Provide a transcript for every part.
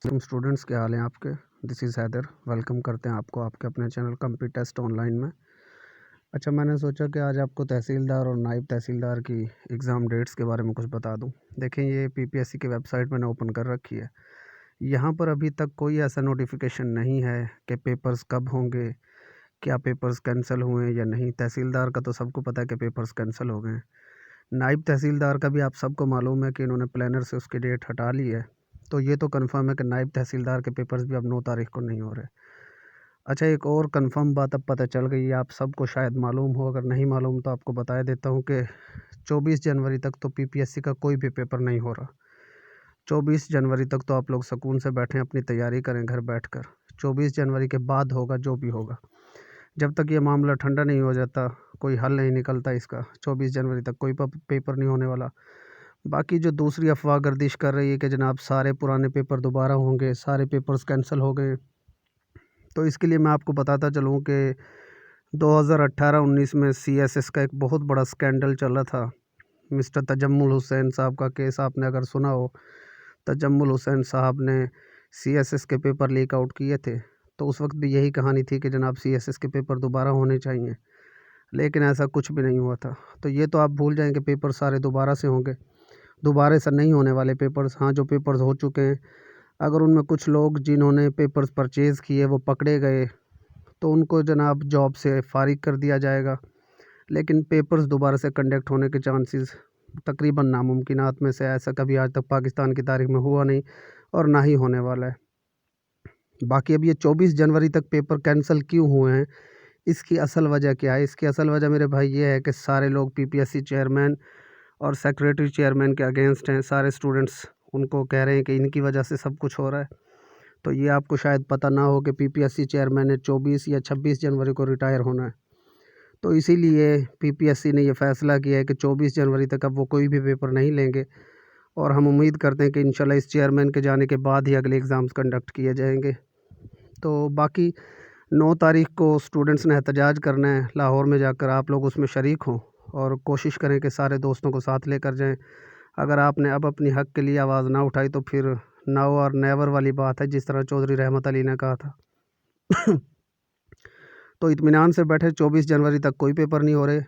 तुम स्टूडेंट्स क्या हाल हैं आपके। दिस इज़ हैदर, वेलकम करते हैं आपको आपके अपने चैनल कंप्यूटर टेस्ट ऑनलाइन में। अच्छा, मैंने सोचा कि आज आपको तहसीलदार और नायब तहसीलदार की एग्ज़ाम डेट्स के बारे में कुछ बता दूं। देखें, ये पीपीएससी की वेबसाइट मैंने ओपन कर रखी है। यहाँ पर अभी तक कोई ऐसा नोटिफिकेशन नहीं है कि पेपर्स कब होंगे, क्या पेपर्स कैंसिल हुए हैं या नहीं। तहसीलदार का तो सबको पता है कि पेपर्स कैंसिल हो गए हैं। नायब तहसीलदार का भी आप सबको मालूम है कि इन्होंने प्लानर से उसकी डेट हटा ली है। तो ये तो कंफर्म है कि नायब तहसीलदार के पेपर्स भी अब 9 तारीख को नहीं हो रहे। अच्छा, एक और कंफर्म बात अब पता चल गई है, आप सबको शायद मालूम हो, अगर नहीं मालूम तो आपको बता देता हूँ कि 24 जनवरी तक तो पीपीएससी का कोई भी पेपर नहीं हो रहा। 24 जनवरी तक तो आप लोग सुकून से बैठें, अपनी तैयारी करें घर बैठकर। 24 जनवरी के बाद होगा जो भी होगा। जब तक ये मामला ठंडा नहीं हो जाता, कोई हल नहीं निकलता इसका। 24 जनवरी तक कोई पेपर नहीं होने वाला। बाकी जो दूसरी अफवाह गर्दिश कर रही है कि जनाब सारे पुराने पेपर दोबारा होंगे, सारे पेपर्स कैंसिल हो गए, तो इसके लिए मैं आपको बताता चलूँ कि 2018-19 में सीएसएस का एक बहुत बड़ा स्कैंडल चल रहा था। मिस्टर तजम्मुल हुसैन साहब का केस आपने अगर सुना हो। तजम्मुल हुसैन साहब ने सीएसएस के पेपर लीक आउट किए थे। तो उस वक्त भी यही कहानी थी कि जनाब सीएसएस के पेपर दोबारा होने चाहिए, लेकिन ऐसा कुछ भी नहीं हुआ था। तो ये तो आप भूल जाएं कि पेपर सारे दोबारा से होंगे। दोबारा से नहीं होने वाले पेपर्स, हाँ, जो पेपर्स हो चुके हैं, अगर उनमें कुछ लोग जिन्होंने पेपर्स परचेज़ किए वो पकड़े गए तो उनको जनाब जॉब से फ़ारिग कर दिया जाएगा। लेकिन पेपर्स दोबारा से कंडक्ट होने के चांसेस तकरीबन नामुमकिनात में से, ऐसा कभी आज तक पाकिस्तान की तारीख में हुआ नहीं और ना ही होने वाला है। बाकी अब ये 24 जनवरी तक पेपर कैंसिल क्यों हुए हैं, इसकी असल वजह क्या है? इसकी असल वजह मेरे भाई ये है कि सारे लोग पीपीएससी चेयरमैन और सेक्रेटरी चेयरमैन के अगेंस्ट हैं। सारे स्टूडेंट्स उनको कह रहे हैं कि इनकी वजह से सब कुछ हो रहा है। तो ये आपको शायद पता ना हो कि पीपीएससी चेयरमैन ने 24 या 26 जनवरी को रिटायर होना है। तो इसीलिए पीपीएससी ने ये फ़ैसला किया है कि 24 जनवरी तक अब वो कोई भी पेपर नहीं लेंगे और हम उम्मीद करते हैं कि इंशाल्लाह इस चेयरमैन के जाने के बाद ही अगले एग्ज़ाम्स कंडक्ट किए जाएंगे। तो बाकी 9 तारीख को स्टूडेंट्स ने एहतजाज करना है लाहौर में जाकर। आप लोग उसमें शरीक हों और कोशिश करें कि सारे दोस्तों को साथ लेकर जाएं। अगर आपने अब अपनी हक़ के लिए आवाज़ ना उठाई तो फिर नाउ और नेवर वाली बात है, जिस तरह चौधरी रहमत अली ने कहा था। तो इत्मीनान से बैठे, 24 जनवरी तक कोई पेपर नहीं हो रहे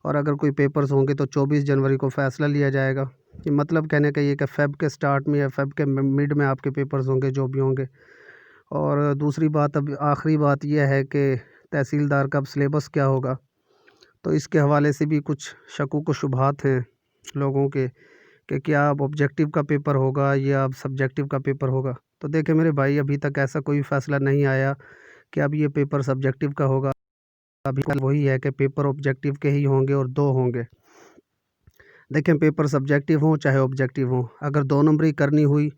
और अगर कोई पेपर्स होंगे तो 24 जनवरी को फ़ैसला लिया जाएगा। कि मतलब कहने का ये कि फ़ेब के स्टार्ट में या फ़ेब के मिड में आपके पेपर्स होंगे जो भी होंगे। और दूसरी बात, अब आखिरी बात यह है कि तहसीलदार का अब सिलेबस क्या होगा। तो इसके हवाले से भी कुछ शकूक व शुबहात हैं लोगों के कि क्या अब ऑब्जेक्टिव का पेपर होगा या अब सब्जेक्टिव का पेपर होगा। तो देखें मेरे भाई, अभी तक ऐसा कोई फ़ैसला नहीं आया कि अब ये पेपर सब्जेक्टिव का होगा। अभी तक वही है कि पेपर ऑब्जेक्टिव के ही होंगे और 2 होंगे। देखें, पेपर सब्जेक्टिव हों चाहे ऑब्जेक्टिव हों, अगर 2 नंबरी करनी हुई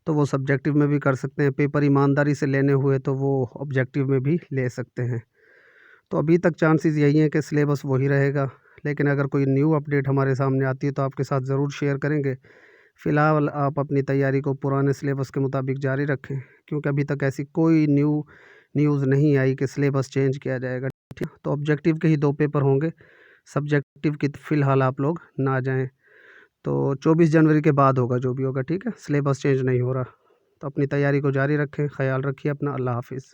तो वो सब्जेक्टिव में भी कर सकते हैं। पेपर ईमानदारी से लेने हुए तो वो ऑब्जेक्टिव में भी ले सकते हैं। तो अभी तक चांसेस यही हैं कि सिलेबस वही रहेगा, लेकिन अगर कोई न्यू अपडेट हमारे सामने आती है तो आपके साथ ज़रूर शेयर करेंगे। फ़िलहाल आप अपनी तैयारी को पुराने सिलेबस के मुताबिक जारी रखें, क्योंकि अभी तक ऐसी कोई न्यूज़ नहीं आई कि सिलेबस चेंज किया जाएगा। ठीक, तो ऑब्जेक्टिव के ही 2 पेपर होंगे, सब्जेक्टिव की तो फ़िलहाल आप लोग ना जाएँ। तो 24 जनवरी के बाद होगा जो भी होगा, ठीक है? सिलेबस चेंज नहीं हो रहा। तो अपनी तैयारी को जारी रखें, ख़याल रखिए अपना। अल्लाह हाफ़िज़।